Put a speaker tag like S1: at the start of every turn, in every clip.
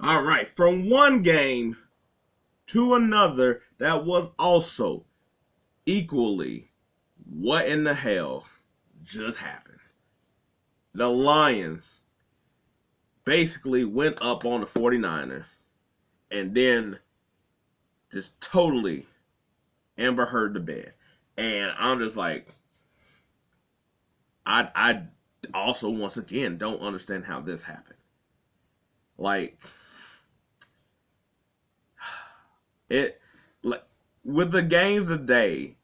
S1: All right, from one game to another, that was also equally what in the hell just happened. The Lions basically went up on the 49ers and then just totally Amber Heard the bed. And I'm just like, I also once again don't understand how this happened. Like it, like with the games a day,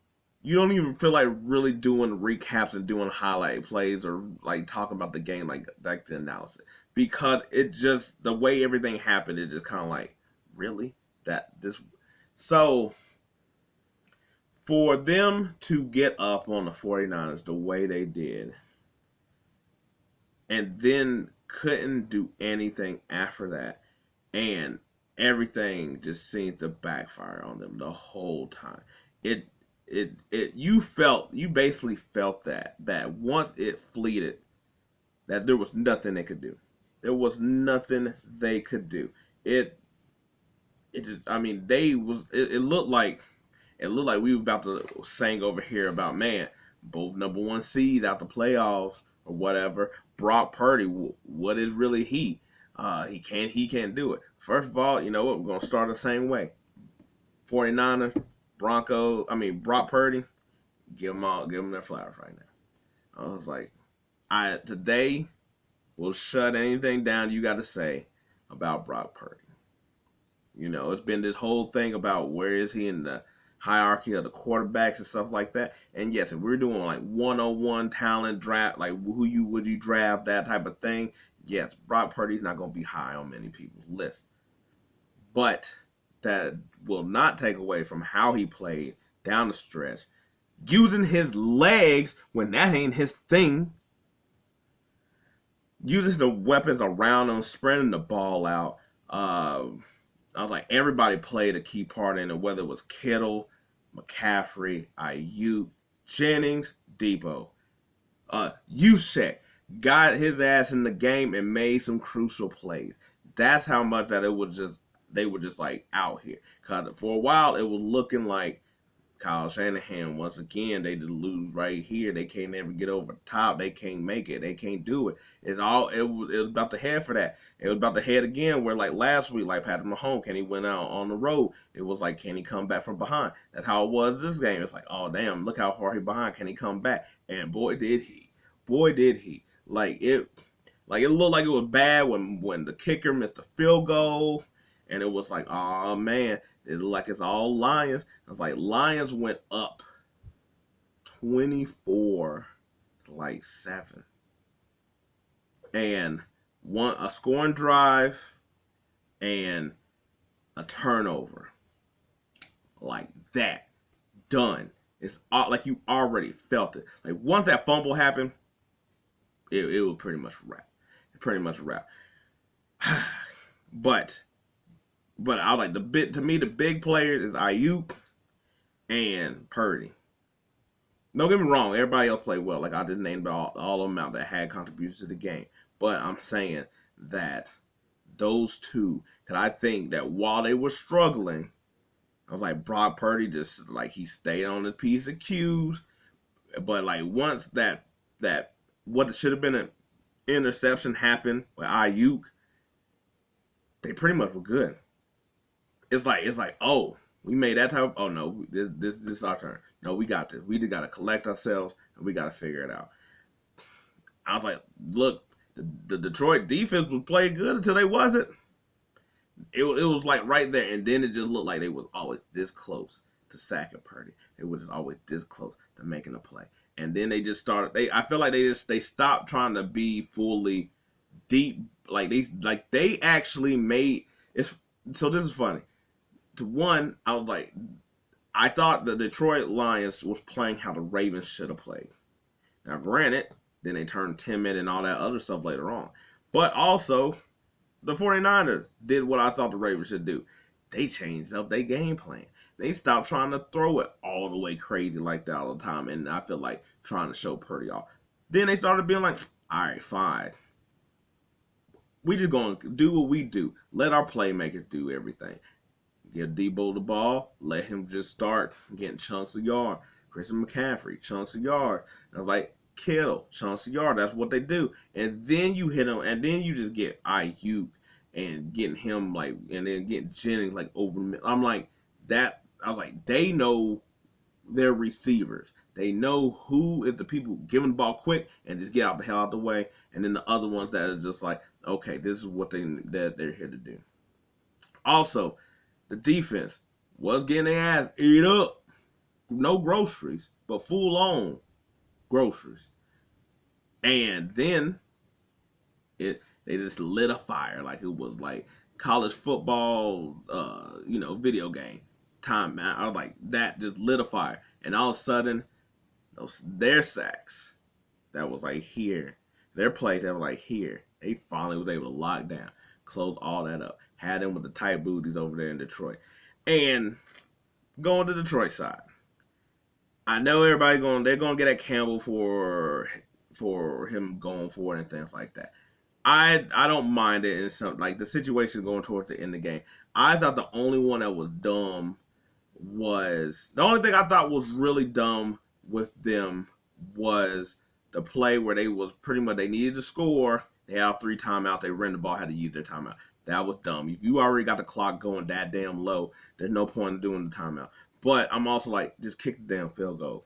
S1: you don't even feel like really doing recaps and doing highlight plays or like talking about the game like the analysis because it just the way everything happened. It just kind of like really that this so for them to get up on the 49ers the way they did and then couldn't do anything after that and everything just seemed to backfire on them the whole time. It you basically felt that once it fleeted that there was nothing they could do. There was nothing they could do. It just, I mean it looked like we were about to sing over here about man both number one seeds out the playoffs or whatever. Brock Purdy, what is really he? He can't do it. First of all, you know what? We're gonna start the same way. 49ers, Brock Purdy, give them their flowers right now. I was like, I today will shut anything down you got to say about Brock Purdy. You know, it's been this whole thing about where is he in the hierarchy of the quarterbacks and stuff like that. And yes, if we're doing like 101 talent draft, like would you draft that type of thing? Yes, Brock Purdy's not going to be high on many people's list, but that will not take away from how he played down the stretch, using his legs when that ain't his thing, using the weapons around him, spreading the ball out. I was like, everybody played a key part in it, whether it was Kittle, McCaffrey, Ayuk, Jennings, Debo. Juszczyk got his ass in the game and made some crucial plays. That's how much that it was just they were just like out here. Cause for a while it was looking like Kyle Shanahan once again they just lose right here. They can't ever get over the top. They can't make it. They can't do it. It was about to head for that. It was about to head again where like last week, like Patrick Mahomes, can he win out on the road? It was like, can he come back from behind? That's how it was this game. It's like, oh damn, look how far he behind. Can he come back? And boy did he. Boy did he. It looked like it was bad when the kicker missed the field goal. And it was like, oh man, it looked like it's all Lions. I was like, Lions went up 24 to like 7. And a scoring drive and a turnover. Like that. Done. It's like you already felt it. Like once that fumble happened, it was pretty much a wrap. Pretty much a wrap. But I like to me the big players is Ayuk and Purdy. Don't get me wrong, everybody else played well. Like I just named all of them out that had contributions to the game. But I'm saying that those two, because I think that while they were struggling, I was like Brock Purdy just like he stayed on the piece of cues. But like once that what should have been an interception happened with Ayuk, they pretty much were good. It's like oh, we made that type. Oh no, this is our turn. No, we got this. We just got to collect ourselves and we got to figure it out. I was like, look, the Detroit defense was playing good until they wasn't. It was like right there, and then it just looked like they was always this close to sacking Purdy. They was just always this close to making a play, and then they just started. I feel like they stopped trying to be fully deep. They actually made it's. So this is funny. To one, I was like, I thought the Detroit Lions was playing how the Ravens should have played. Now, granted, then they turned timid and all that other stuff later on. But also, the 49ers did what I thought the Ravens should do. They changed up their game plan. They stopped trying to throw it all the way crazy like that all the time. And I feel like trying to show Purdy off. Then they started being like, all right, fine. We just gonna do what we do. Let our playmakers do everything. Give Debo the ball. Let him just start getting chunks of yard. Christian McCaffrey, chunks of yard. I was like, Kittle, chunks of yard. That's what they do. And then you hit him, and then you just get Ayuk and getting him like, and then getting Jennings like over. I'm like that. I was like, they know their receivers. They know who is the people giving the ball quick and just get out the hell out the way. And then the other ones that are just like, okay, this is what they're here to do. Also, the defense was getting their ass ate up. No groceries, but full on groceries. And then they just lit a fire like it was like college football, video game time. Man, I was like, that just lit a fire. And all of a sudden, their sacks that was like here, their play that was like here, they finally was able to lock down, close all that up, had them with the tight booties over there in Detroit. And going to Detroit side, I know they're gonna get at Campbell for him going for it and things like that. I don't mind it in some like the situation going towards the end of the game. I thought the only one that was dumb was the only thing I thought was really dumb with them was the play where they was pretty much they needed to score. They had 3 timeouts. They ran the ball, had to use their timeout. That was dumb. If you already got the clock going that damn low, there's no point in doing the timeout. But I'm also like, just kick the damn field goal.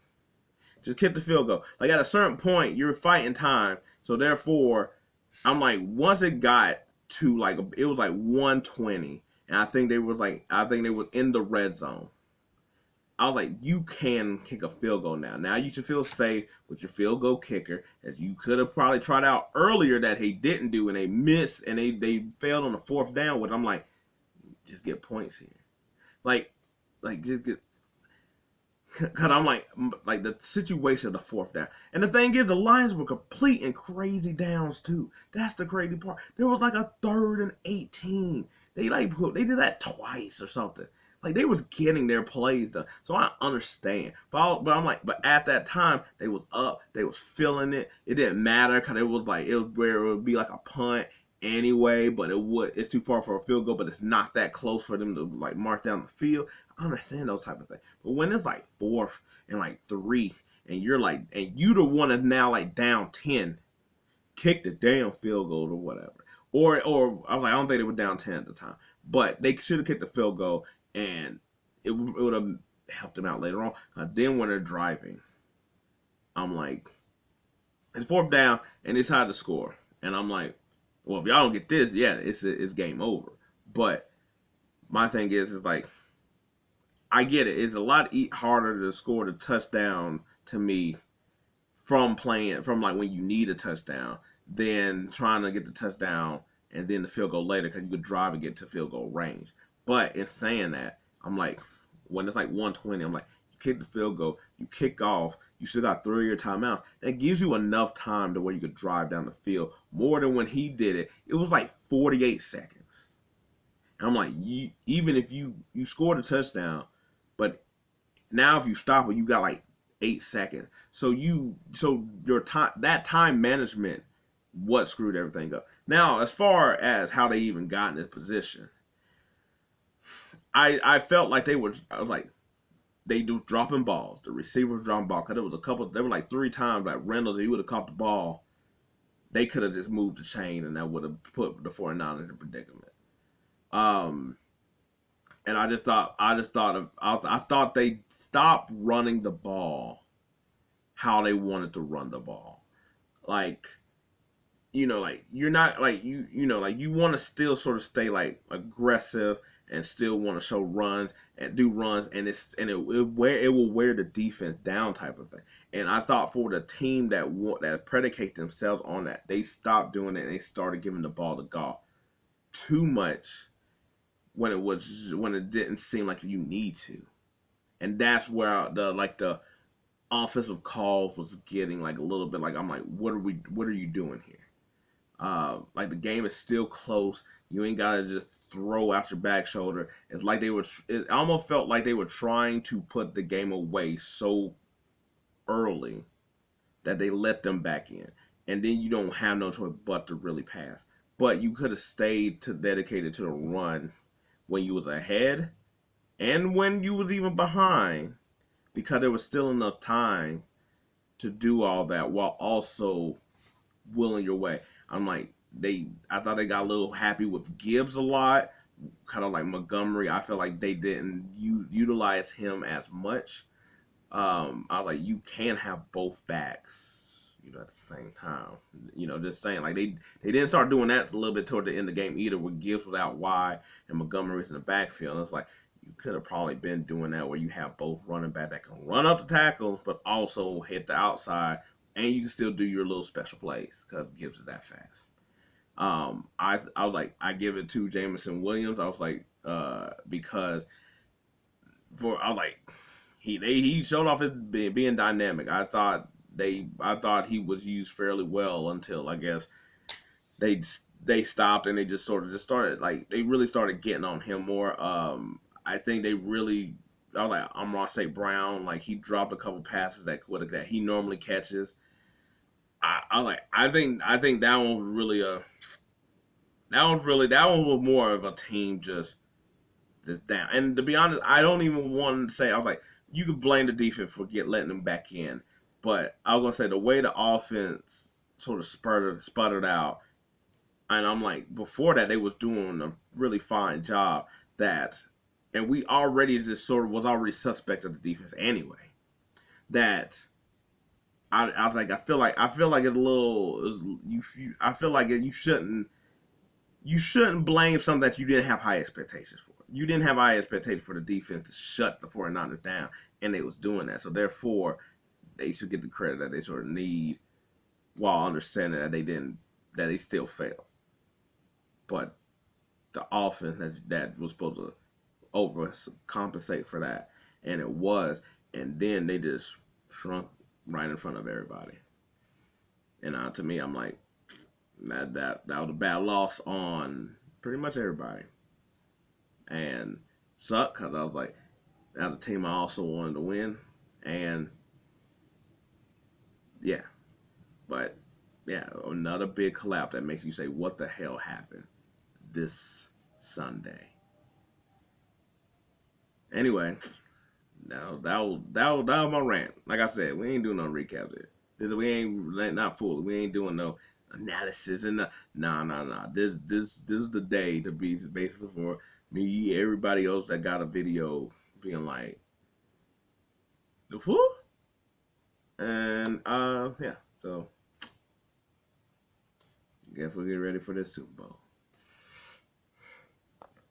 S1: Just kick the field goal. Like at a certain point, you're fighting time. So therefore, I'm like, once it got to like it was like 120, and I think they were in the red zone. I was like, you can kick a field goal now. Now you should feel safe with your field goal kicker, as you could have probably tried out earlier that he didn't do, and they missed, and they failed on the 4th down, which I'm like, just get points here. Like just get, because I'm like the situation of the 4th down. And the thing is, the Lions were complete and crazy downs too. That's the crazy part. There was like a 3rd and 18. They did that twice or something. Like they was getting their plays done. So I understand. But I'm like, but at that time, they was up. They was feeling it. It didn't matter because it was where it would be like a punt anyway, but it's too far for a field goal, but it's not that close for them to like march down the field. I understand those type of things. But when it's like 4th and like 3, and you're like, and you the one that's now like down 10, kick the damn field goal or whatever. Or I was like, I don't think they were down 10 at the time, but they should have kicked the field goal, and it would have helped them out later on. Then when they're driving, I'm like, it's 4th down, and it's hard to score, and I'm like, well, if y'all don't get this, yeah, it's game over. But my thing is like, I get it. It's a lot harder to score the touchdown to me from like when you need a touchdown than trying to get the touchdown and then the field goal later, because you could drive and get to field goal range. But in saying that, I'm like, when it's like 120, I'm like, you kick the field goal, you kick off, you still got 3 of your timeouts. That gives you enough time to where you could drive down the field. More than when he did it, it was like 48 seconds. And I'm like, even if you scored a touchdown, but now if you stop it, you got like 8 seconds. So your time management, what screwed everything up. Now, as far as how they even got in this position, I felt like I was like, they do dropping balls. The receivers dropping balls. Because there were like 3 times like Reynolds, if he would have caught the ball, they could have just moved the chain, and that would have put the 49ers in a predicament. And I thought they stopped running the ball how they wanted to run the ball. Like, like you're not like like you want to still sort of stay like aggressive and still want to show runs and do runs, and it will wear the defense down type of thing. And I thought for the team that predicate themselves on that, they stopped doing it and they started giving the ball to Goff too much when it didn't seem like you need to. And that's where the offensive calls was getting like a little bit like, I'm like, what are you doing here? Like the game is still close. You ain't gotta just throw out your back shoulder. It almost felt like they were trying to put the game away so early that they let them back in, and then you don't have no choice but to really pass. but you could have stayed dedicated to the run when you was ahead and when you was even behind, because there was still enough time to do all that while also willing your way. I'm like, I thought they got a little happy with Gibbs a lot, kind of like Montgomery. I feel like they didn't utilize him as much. I was like, you can have both backs, at the same time. Just saying, like they didn't start doing that a little bit toward the end of the game either, where Gibbs was out wide and Montgomery's in the backfield. And it's like you could have probably been doing that where you have both running back that can run up the tackle, but also hit the outside, and you can still do your little special plays because Gibbs is that fast. I was like, I give it to Jameson Williams. I was like, because I was like, he showed off his being dynamic. I thought he was used fairly well until I guess they stopped and they just started, like, they really started getting on him more. I think they really, I was like, I'm gonna say Brown, like he dropped a couple passes that he normally catches. I think that one was really that one was more of a team just down. And to be honest, I don't even want to say, I was like, you could blame the defense for letting them back in, but I was gonna say the way the offense sort of sputtered out, and I'm like, before that they was doing a really fine job. And we already just sort of was already suspect of the defense anyway. That I was like, I feel like it's a little. I feel like you shouldn't blame something that you didn't have high expectations for. You didn't have high expectations for the defense to shut the 49ers down, and they was doing that. So therefore, they should get the credit that they sort of need, while understanding that that they still failed. But the offense that was supposed to overcompensate for that, and it was, and then they just shrunk right in front of everybody. And to me, I'm like, that was a bad loss on pretty much everybody, and sucked because I was like, that was a team I also wanted to win, and yeah, but yeah, another big collapse that makes you say, what the hell happened this Sunday? Anyway, that was my rant. Like I said, we ain't doing no recaps here. We ain't not fooling. We ain't doing no analysis and nah. This is the day to be basically for me, everybody else that got a video being like, the who? And yeah. So guess we'll get ready for this Super Bowl.